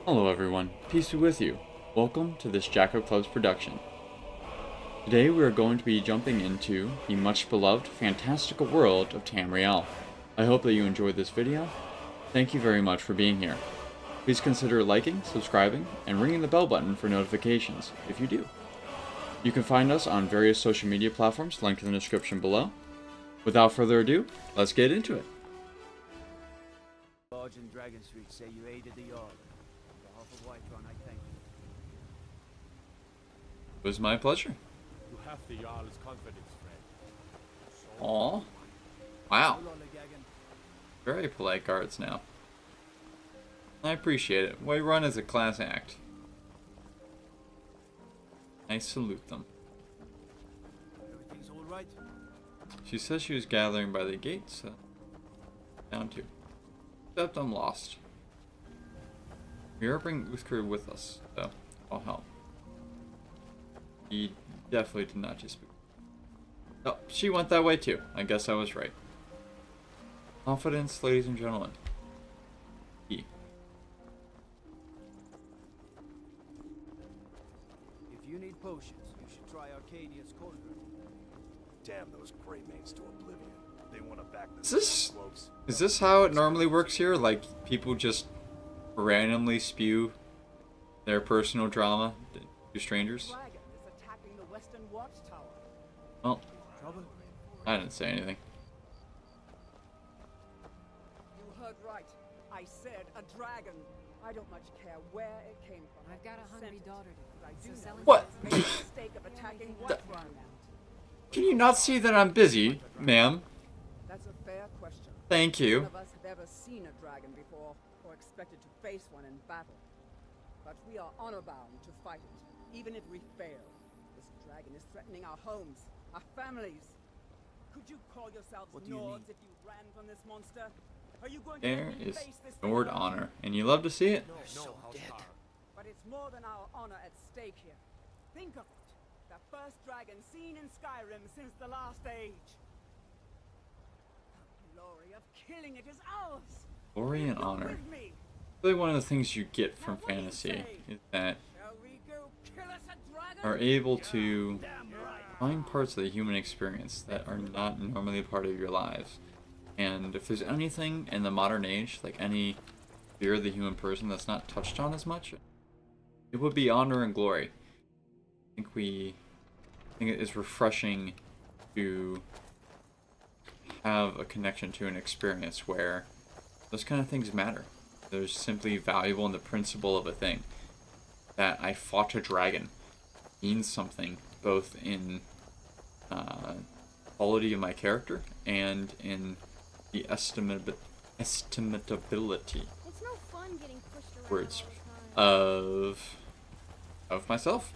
Hello everyone, peace be with you. Welcome to this Jacko Club's production. Today we are going to be jumping into the much beloved fantastical world of Tamriel. I hope that you enjoyed this video. Thank you very much for being here. Please consider liking, subscribing, and ringing the bell button for notifications if you do. You can find us on various social media platforms linked in the description below. Without further ado, let's get into it. Lodge and Dragon Street say you aided the Yard. On behalf of Whiterun, I thank you. It was my pleasure. You have the Jarl's confidence, friend. Aww. Wow. Very polite guards now. I appreciate it. Whiterun is a class act. I salute them. Everything's all right? She says she was gathering by the gates. Down to. Except I'm lost. We are bringing Uthker with us, so I'll help. He definitely did not just speak. Oh, she went that way too. I guess I was right. Confidence, ladies and gentlemen. E. If you need potions, you should try Arcadia's Cauldron. Damn those gray mains to oblivion. They want to back Is this how it normally works here? Like, people just randomly spew their personal drama to strangers? Dragon is attacking the western watchtower. Well, Trouble? I didn't say anything. You heard right. I said a dragon. I don't much care where it came from. I've got a hungry daughter to But I do so know selling What? it's made the mistake of attacking Whiterun. Can you not see that I'm busy, ma'am? That's a fair question. Thank you. None of us have ever seen a dragon before, or expected to face one in battle. But we are honor-bound to fight it, even if we fail. This dragon is threatening our homes, our families. Could you call yourselves What do you Nords mean? if you ran from this monster? Are you going to There let me is face this Nord thing honor, and you love to see it. No, dead. But it's more than our honor at stake here. Think of it. The first dragon seen in Skyrim since the last age. The glory of killing it is ours. Glory and You're honor. with me. Really, one of the things you get from Now what do you fantasy say? is that Shall we go kill us a dragon? are able to find parts of the human experience that are not normally a part of your lives. And if there's anything in the modern age, like any sphere of the human person that's not touched on as much, it would be honor and glory. I think it is refreshing to have a connection to an experience where those kind of things matter. They're simply valuable in the principle of a thing. That I fought a dragon means something, both in quality of my character and in the estimatability It's no fun getting pushed around words all the time. of myself.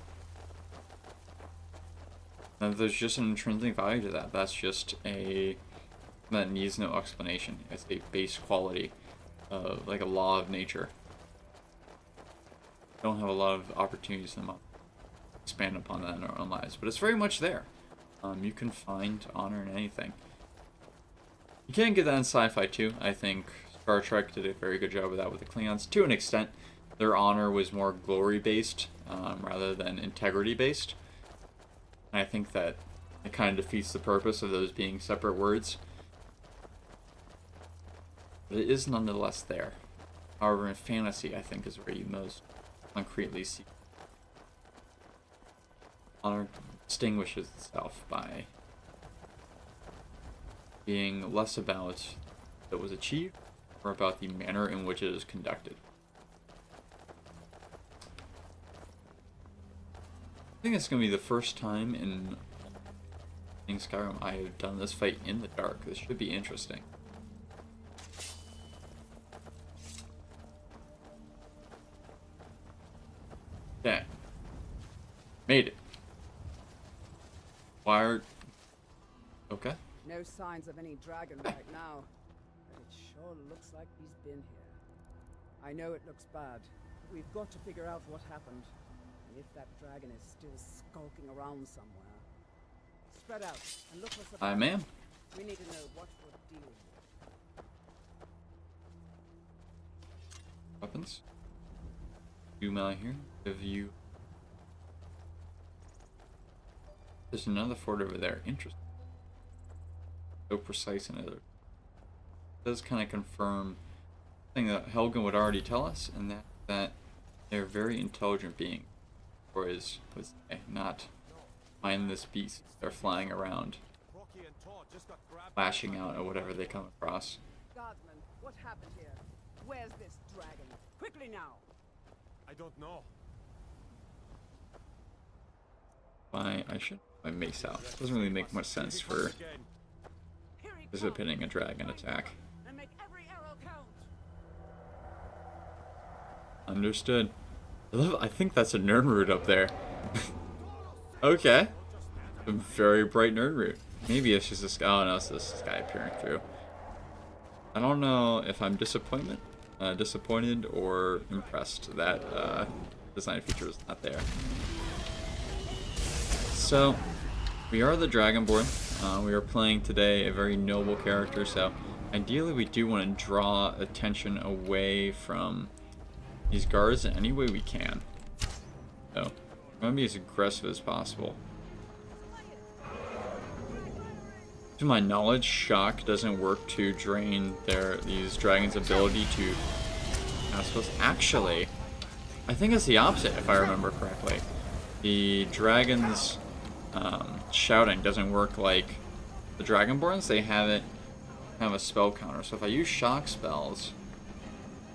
And there's just an intrinsic value to that. That's just that needs no explanation. It's a base quality of like a law of nature. Don't have a lot of opportunities to expand upon that in our own lives, but it's very much there. You can find honor in anything. You can get that in sci-fi too. I think Star Trek did a very good job of that with the Klingons to an extent. Their honor was more glory-based rather than integrity-based. And I think that it kind of defeats the purpose of those being separate words. But it is nonetheless there. However, in fantasy, I think is where you most concretely see honor distinguishes itself by being less about what was achieved or about the manner in which it is conducted. I think it's going to be the first time in Skyrim I have done this fight in the dark. This should be interesting. Okay. Made it. Wired. Okay. No signs of any dragon right now, but it sure looks like he's been here. I know it looks bad, but we've got to figure out what happened, and if that dragon is still skulking around somewhere. Spread out and look for some. I am. We need to know what we're dealing with. Weapons. zoom out here, give you. There's another fort over there. Interesting. So precise in it. It does kind of confirm something that Helgen would already tell us, and that they're very intelligent beings, or is not mindless beasts. They're flying around, Rocky and Todd just got grabbed. lashing out at whatever they come across. Guardsman, what happened here? Where's this dragon? Quickly now! I don't know. I should my mace out. Doesn't really make much sense for Again. Here he anticipating a dragon attack. and make every arrow count! Understood. I think that's a nerd root up there. Okay. A very bright nerd root. Maybe it's just a sky. Oh no, it's this sky peering through. I don't know if I'm disappointed or impressed that design feature is not there. So, we are the Dragonborn. We are playing today a very noble character, so ideally we do want to draw attention away from these guards in any way we can. So, we're going to be as aggressive as possible. To my knowledge, shock doesn't work to drain these dragons' ability to cast spells. Actually, I think it's the opposite if I remember correctly. The dragons' shouting doesn't work like the Dragonborns. They have a spell counter. So if I use shock spells,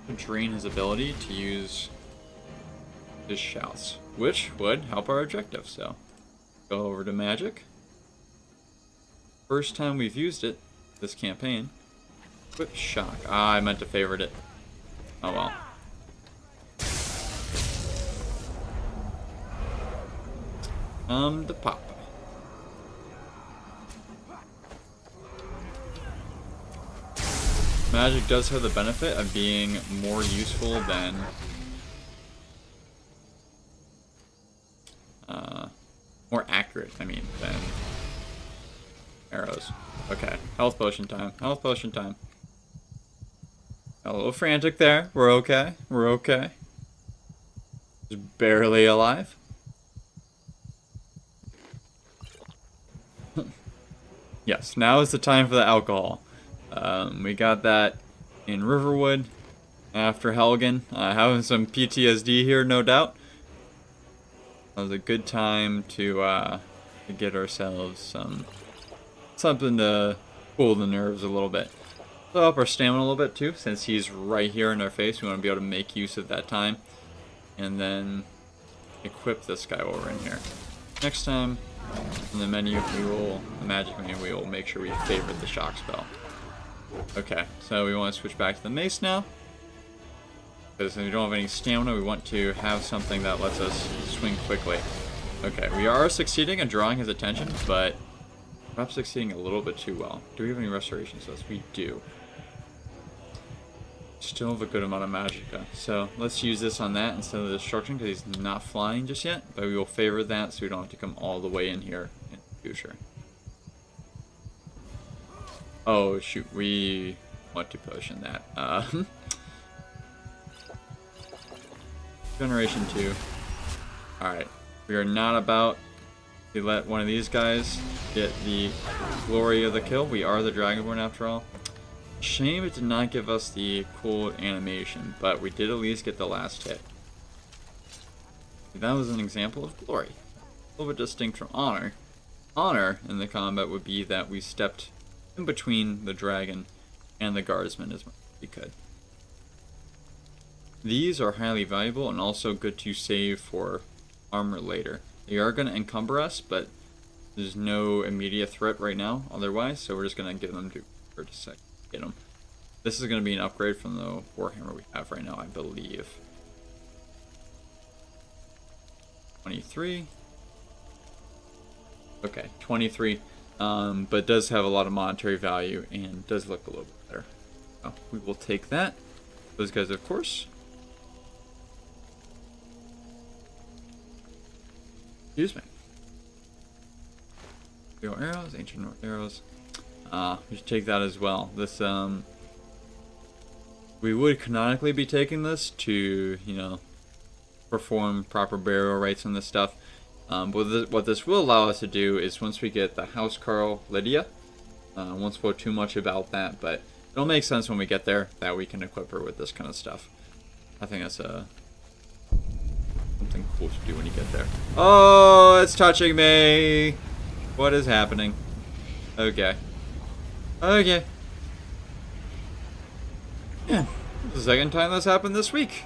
to drain his ability to use his shouts, which would help our objective. So go over to magic. First time we've used it this campaign. Equip shock. Ah, I meant to favorite it. Oh well. The pop. Magic does have the benefit of being more useful than more accurate, I mean, than arrows. Okay, health potion time. Health potion time. A little frantic there. We're okay. We're okay. Just barely alive. Yes, now is the time for the alcohol. We got that in Riverwood after Helgen. Having some PTSD here, no doubt. That was a good time to get ourselves something to cool the nerves a little bit. So up our stamina a little bit too, since he's right here in our face. We want to be able to make use of that time. And then equip this guy over in here. Next time, in the menu, the magic menu, we will make sure we favorite the shock spell. Okay, so we want to switch back to the mace now. Because we don't have any stamina, we want to have something that lets us swing quickly. Okay, we are succeeding in drawing his attention, but perhaps succeeding a little bit too well. Do we have any restoration spells? We do. Still have a good amount of magic though. So let's use this on that instead of the destruction because he's not flying just yet. But we will favor that so we don't have to come all the way in here in the future. Oh shoot, we want to potion that. Generation 2. Alright, we are not about to let one of these guys get the glory of the kill. We are the Dragonborn after all. Shame it did not give us the cool animation, but we did at least get the last hit. That was an example of glory. A little bit distinct from honor. Honor in the combat would be that we stepped in between the dragon and the guardsman as much as we could. These are highly valuable and also good to save for armor later. They are going to encumber us, but there's no immediate threat right now otherwise, so we're just going to give them to for a second. Get them. This is going to be an upgrade from the Warhammer we have right now, I believe. 23. Okay, 23. But does have a lot of monetary value and does look a little bit better. So we will take that. Those guys, of course. Excuse me. Imperial arrows, ancient North arrows. We should take that as well. This, we would canonically be taking this to, you know, perform proper burial rites and this stuff. But what this will allow us to do is once we get the Housecarl Lydia, I won't spoil too much about that, but it'll make sense when we get there that we can equip her with this kind of stuff. I think that's something cool to do when you get there. Oh, it's touching me! What is happening? Okay. Okay. Yeah, this is the second time that's happened this week.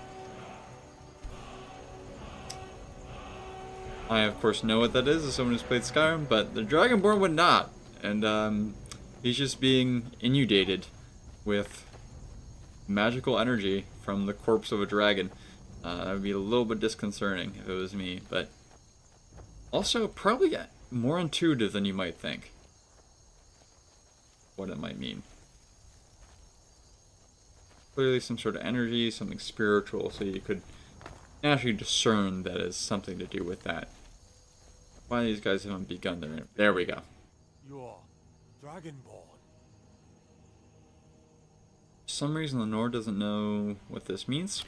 I, of course, know what that is as someone who's played Skyrim, but the Dragonborn would not. And, he's just being inundated with magical energy from the corpse of a dragon. That would be a little bit disconcerting if it was me, but also probably more intuitive than you might think. What it might mean. Clearly some sort of energy, something spiritual, so you could actually discern that it's something to do with that. Why these guys haven't begun their... There we go. You are Dragonborn. For some reason the Nord doesn't know what this means.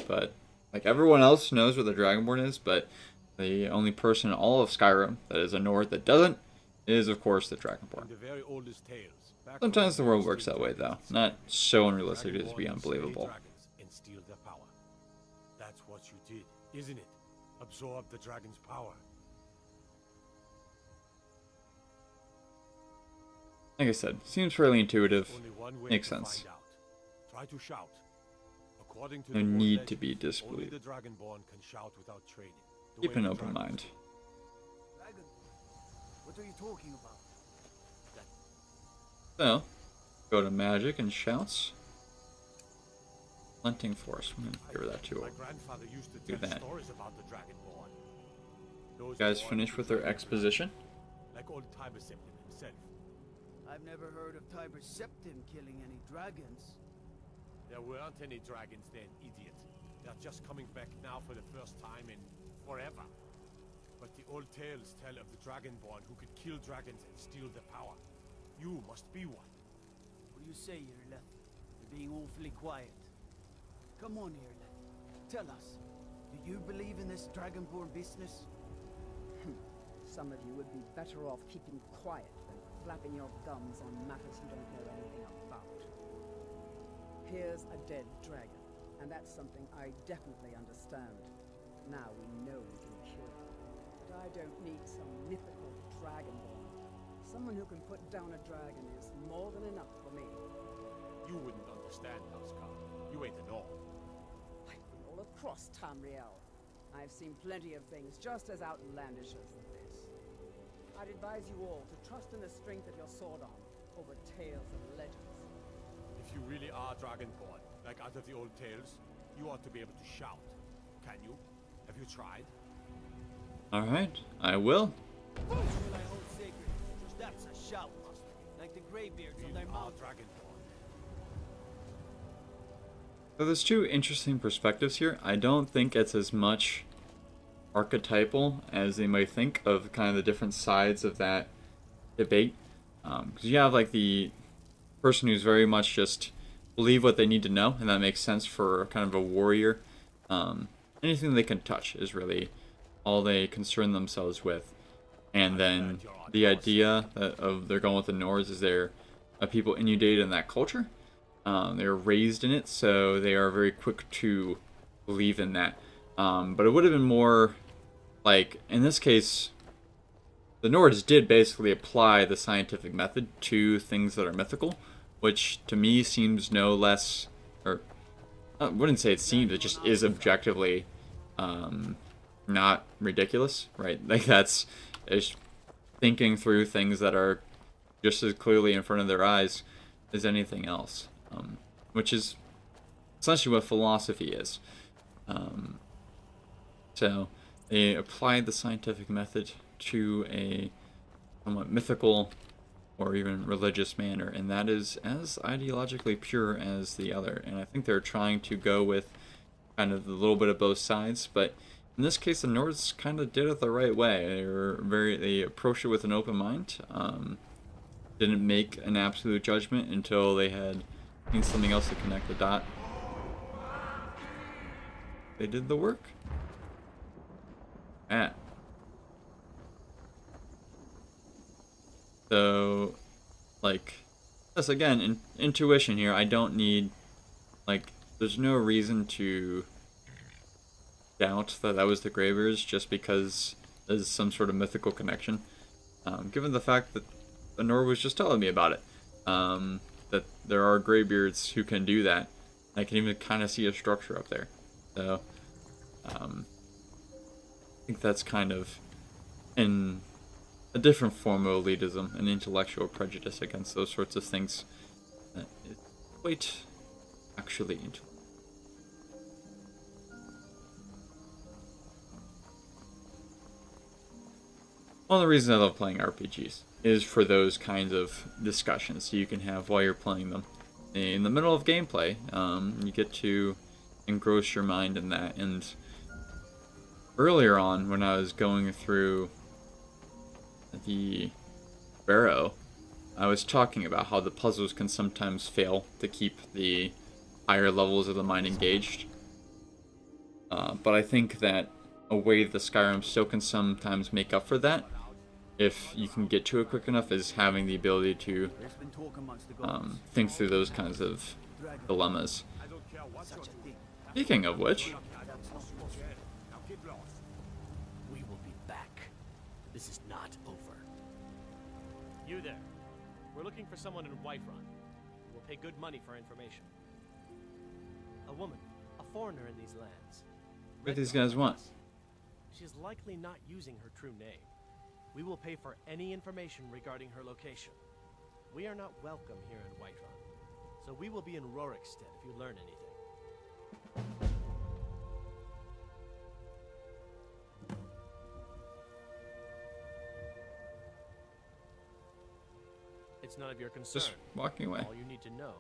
But, like, everyone else knows what the Dragonborn is, but the only person in all of Skyrim that is a Nord that doesn't is, of course, the Dragonborn. In the very oldest tales, back Sometimes the when world works that way, though. Not so unrealistic as to be Dragonborn slay unbelievable. dragons and steal their power. That's what you did, isn't it? Absorb the dragon's power. Like I said, seems fairly intuitive. Only one way Makes to sense. find out. Try to shout. According to No the old need legend, to be only disbelieved. the Dragonborn can shout without training. The Keep way an the open dragons mind. do. Dragon? What are you talking about? So, go to magic and shouts. Hunting force. I'm gonna figure that too. My grandfather used to Do tell that. stories about the Dragonborn. Those You guys born finished with their exposition? like old Tiber Septim himself. I've never heard of Tiber Septim killing any dragons. There weren't any dragons then, idiot. They're just coming back now for the first time in forever. But the old tales tell of the Dragonborn who could kill dragons and steal their power. You must be one. What do you say, Irle? You're being awfully quiet. Come on, Irle. Tell us. Do you believe in this Dragonborn business? Some of you would be better off keeping quiet than flapping your gums on matters you don't know anything about. Here's a dead dragon, and that's something I definitely understand. Now we know we can kill him. But I don't need some mythical dragonborn. Someone who can put down a dragon is more than enough for me. You wouldn't understand, Housecarl. You ain't a Nord. I've been all across Tamriel. I've seen plenty of things just as outlandish as this. I'd advise you all to trust in the strength of your sword arm over tales and legends. If you really are Dragonborn, like out of the old tales, you ought to be able to shout. Can you? Have you tried? Alright, I will. What will I hold sacred? Just that's a shout. Like the greybeards on You their are mouth. Dragonborn. So there's two interesting perspectives here. I don't think it's as much archetypal as they might think of kind of the different sides of that debate. Because you have like the person who's very much just believe what they need to know, and that makes sense for kind of a warrior. Anything they can touch is really all they concern themselves with. And then the idea of they're going with the Nords is they're people inundated in that culture. They're raised in it, so they are very quick to believe in that. But it would have been more like, in this case, the Nords did basically apply the scientific method to things that are mythical, which to me seems no less, or I wouldn't say it seems, it just is objectively not ridiculous, right? Like that's is thinking through things that are just as clearly in front of their eyes as anything else, which is essentially what philosophy is. So they applied the scientific method to a somewhat mythical or even religious manner, and that is as ideologically pure as the other. And I think they're trying to go with kind of a little bit of both sides, but in this case, the Nords kind of did it the right way. They approached it with an open mind. Didn't make an absolute judgment until they had seen something else to connect the dot. they did the work. Ah. So, like, yes, again, intuition here. I don't need, like, there's no reason to doubt that that was the Greybeards just because there's some sort of mythical connection. Given the fact that Honor was just telling me about it. That there are Greybeards who can do that. I can even kind of see a structure up there. So, I think that's kind of in a different form of elitism, an intellectual prejudice against those sorts of things. It's quite actually intellectual. One of the reasons I love playing RPGs is for those kinds of discussions you can have while you're playing them. In the middle of gameplay, you get to engross your mind in that. And earlier on, when I was going through the Barrow, I was talking about how the puzzles can sometimes fail to keep the higher levels of the mind engaged. But I think that a way the Skyrim still can sometimes make up for that, if you can get to it quick enough, is having the ability to think through those kinds of dilemmas. Speaking of which, We will be back. This is not over. You there. We're looking for someone in Whiterun. We'll pay good money for information. A woman, a foreigner in these lands. what do these guys want? She's likely not using her true name. We will pay for any information regarding her location. We are not welcome here in Whiterun, so we will be in Rorikstead if you learn anything. It's none of your concern. Just walking away. All you need to know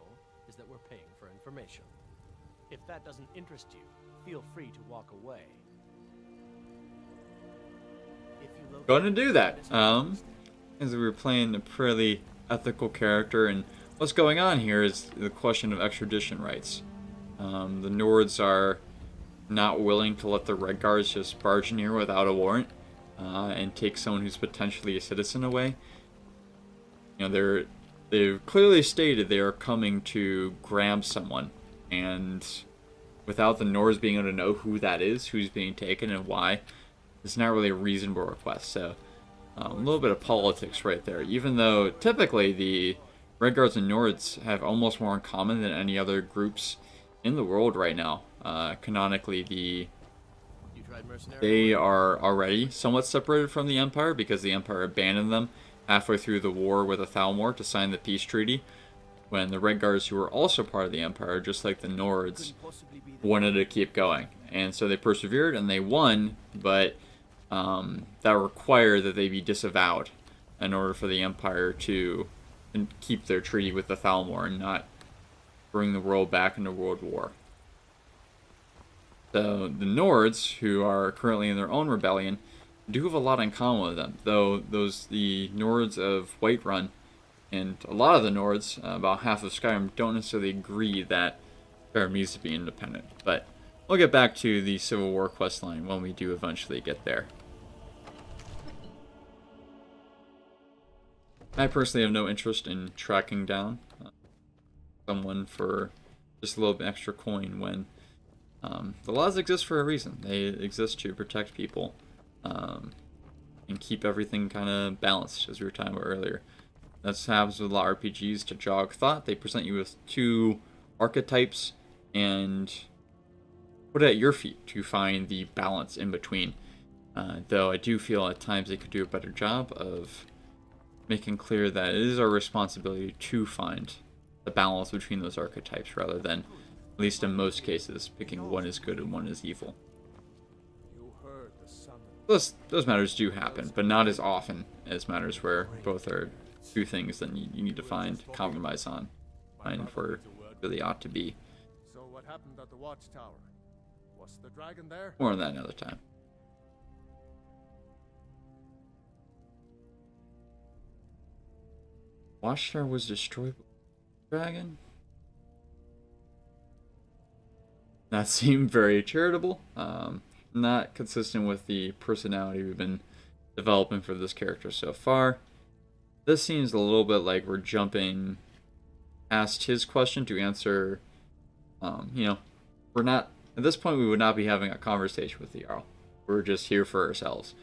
is that we're paying for information. If that doesn't interest you, feel free to walk away. Going to do that. As we were playing a pretty ethical character, and what's going on here is the question of extradition rights. The Nords are not willing to let the Red Guards just barge in here without a warrant and take someone who's potentially a citizen away. You know, they've clearly stated they are coming to grab someone, and without the Nords being able to know who that is, who's being taken, and why, it's not really a reasonable request. So a little bit of politics right there. Even though typically the Red Guards and Nords have almost more in common than any other groups in the world right now. Canonically, they are already somewhat separated from the Empire because the Empire abandoned them halfway through the war with the Thalmor to sign the peace treaty, when the Red Guards, who were also part of the Empire, just like the Nords, wanted to keep going. And so they persevered and they won, but that required that they be disavowed in order for the Empire to keep their treaty with the Thalmor and not bring the world back into World War. So the Nords, who are currently in their own rebellion, do have a lot in common with them, though the Nords of Whiterun and a lot of the Nords, about half of Skyrim, don't necessarily agree that Skyrim needs to be independent. But we'll get back to the Civil War questline when we do eventually get there. I personally have no interest in tracking down someone for just a little bit extra coin when the laws exist for a reason. They exist to protect people and keep everything kind of balanced, as we were talking about earlier. That's what happens with a lot of RPGs to jog thought. They present you with two archetypes and put it at your feet to find the balance in between. Though I do feel at times they could do a better job of making clear that it is our responsibility to find the balance between those archetypes, rather than, at least in most cases, picking one is good and one is evil. Those matters do happen, but not as often as matters where both are two things that you need to find compromise on, find where it really ought to be. So what happened at the watchtower? Was the dragon there? More on that another time. Watchtower was destroyed by the dragon? That seemed very charitable. Not consistent with the personality we've been developing for this character so far. This seems a little bit like we're jumping past his question to answer. We're not at this point. We would not be having a conversation with the Jarl. We're just here for ourselves.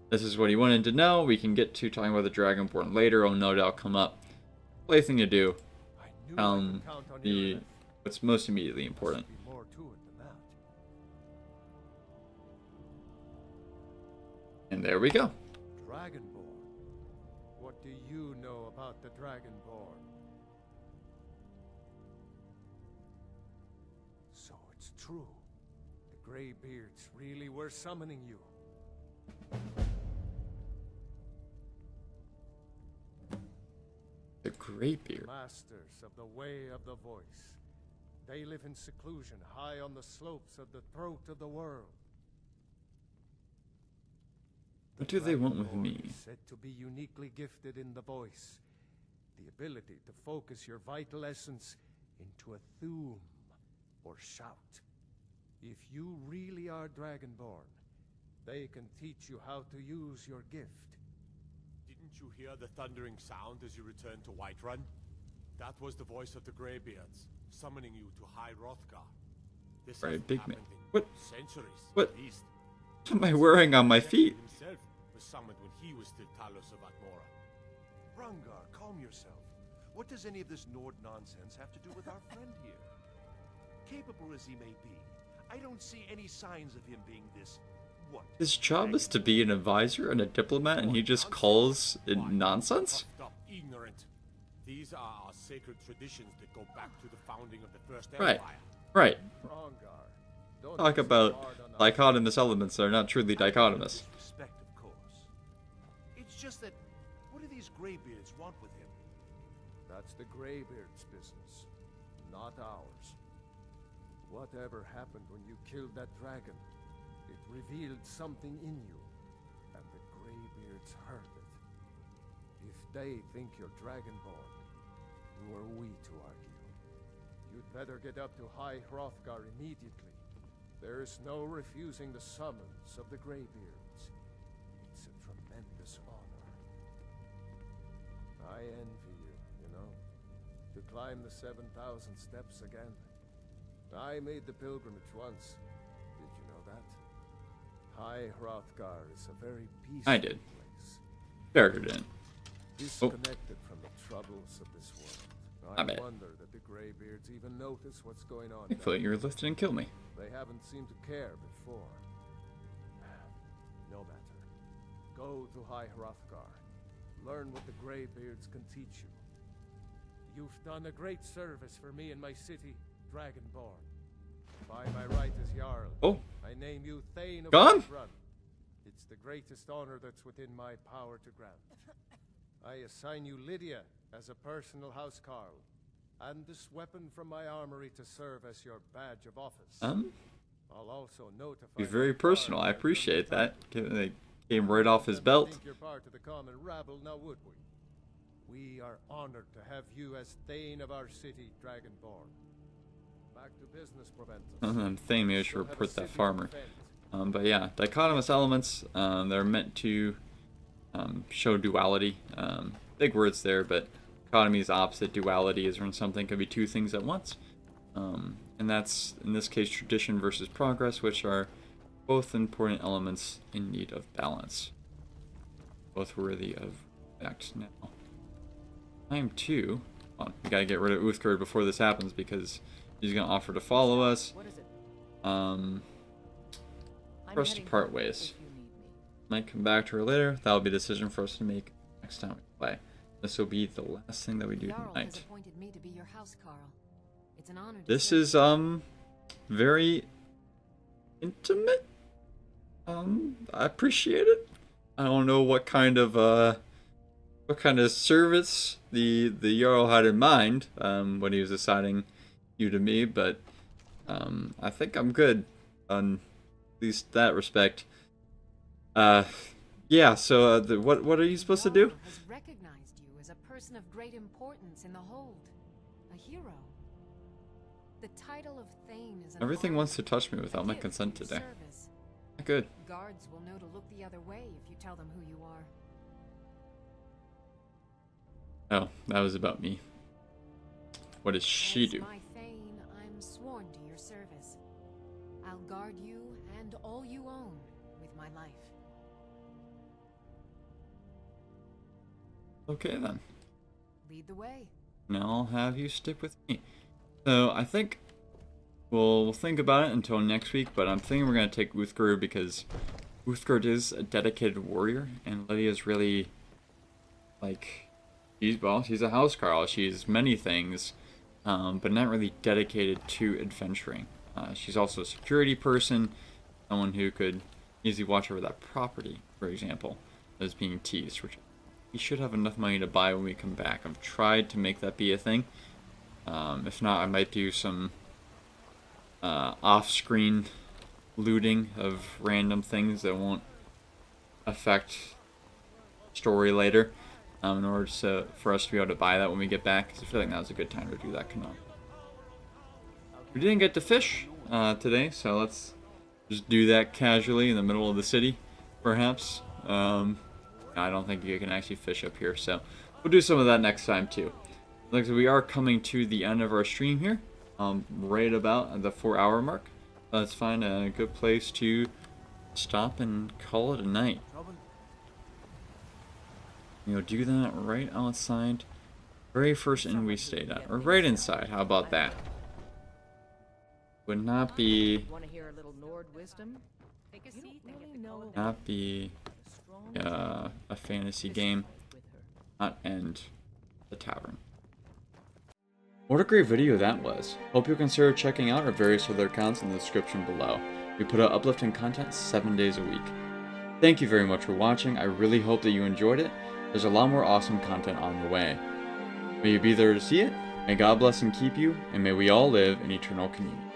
This is what he wanted to know. We can get to talking about the Dragonborn later. It'll no doubt come up. Play thing to do. What's most immediately important. More to it than that. And there we go. Dragonborn. What do you know about the Dragonborn? So it's true. The Greybeards really were summoning you. The Greybeard. Masters of the Way of the Voice. They live in seclusion high on the slopes of the throat of the world. What do they want with Dragonborn me? is said to be uniquely gifted in the voice. The ability to focus your vital essence into a thum or shout. If you really are Dragonborn, they can teach you how to use your gift. Didn't you hear the thundering sound as you returned to Whiterun? That was the voice of the Greybeards, summoning you to High Hrothgar. This Right, hasn't big man. happened in What? centuries, What? at least. What am I wearing on my feet? Himself was summoned when he was still Talos of Atmora. Rungar, calm yourself. What does any of this Nord nonsense have to do with our friend here? Capable as he may be, I don't see any signs of him being this, what? His job is to be an advisor and a diplomat, and he just calls it nonsense? Puffed up, ignorant. These are our sacred traditions that go back to the founding of the First Right. Empire. Right. Rongar, don't Talk be so about hard on us. dichotomous elements that are not truly dichotomous. Respect, of course. It's just that, what do these Greybeards want with him? That's the Greybeard's business, not ours. Whatever happened when you killed that dragon, it revealed something in you, and the Greybeards heard it. If they think you're Dragonborn, who are we to argue? You'd better get up to High Hrothgar immediately. There's no refusing the summons of the Greybeards. It's a tremendous honor. I envy you, you know, to climb the 7,000 steps again. I made the pilgrimage once. Did you know that? High Hrothgar is a very peaceful I did. place. Character didn't. Disconnected from the troubles of this world. I I bet. wonder that the Greybeards even notice what's going on. Thankfully, down you're lifted and kill me. there. They haven't seemed to care before. No matter. Go to High Hrothgar. Learn what the Greybeards can teach you. You've done a great service for me and my city, Dragonborn. By my right as Jarl, Oh, I name you Thane of Gone? Whiterun. It's the greatest honor that's within my power to grant. I assign you Lydia as a personal housecarl, and this weapon from my armory to serve as your badge of office. I'll also notify be very personal. I appreciate that. It came right off his belt. Think you're part of the common rabble, now would we? We are honored to have you as Thane of our city, Dragonborn. Back to business, Proventus. Thing, maybe I should report that farmer. But yeah, dichotomous elements, they're meant to show duality. Big words there, but dichotomy is opposite. Duality is when something can be two things at once. And that's, in this case, tradition versus progress, which are both important elements in need of balance. Both worthy of respect. Now, time 2. Hold on, we gotta get rid of Uthgerd before this happens because he's gonna offer to follow us. What is it? For us to part ways. Might come back to her later. That'll be a decision for us to make next time we play. This will be the last thing that we do Jarl has tonight. appointed me to be your housecarl. It's an honor to This serve. is very intimate. I appreciate it. I don't know what kind of service the Jarl had in mind when he was assigning you to me, but I think I'm good on at least that respect. Yeah. So what are you supposed to do? Jarl has recognized you as a person of great importance in the hold. A hero. The title of Thane is an Everything honor. wants to touch me without my Gift consent for your today. service. Not good. Guards will know to look the other way if you tell them who you are. Oh, that was about me. What does she As do? my Thane, I'm sworn to your service. I'll guard you and all you own with my life. Okay then. Lead the way. Now I'll have you stick with me. So I think we'll think about it until next week, but I'm thinking we're gonna take Uthgar because Uthgar is a dedicated warrior, and Lydia's really like she's a housecarl. She's many things, but not really dedicated to adventuring. She's also a security person, someone who could easily watch over that property, for example, that's being teased, which we should have enough money to buy when we come back. I've tried to make that be a thing. If not, I might do some off-screen looting of random things that won't affect story later, in order for us to be able to buy that when we get back. 'Cause I feel like now's a good time to do that. Come on. We didn't get to fish today, so let's just do that casually in the middle of the city, perhaps. I don't think you can actually fish up here, so we'll do some of that next time too. Like I said, we are coming to the end of our stream here, right about the 4-hour mark. Let's find a good place to stop and call it a night. You'll do that right outside very first inn we stayed at, or right inside. How about that? Would not be Want to hear a little Nord wisdom? Take a seat and get the call. not be a fantasy game, not end the tavern. What a great video that was. Hope you'll consider checking out our various other accounts in the description below. We put out uplifting content 7 days a week. Thank you very much for watching. I really hope that you enjoyed it. There's a lot more awesome content on the way. May you be there to see it. May God bless and keep you, and may we all live in eternal communion.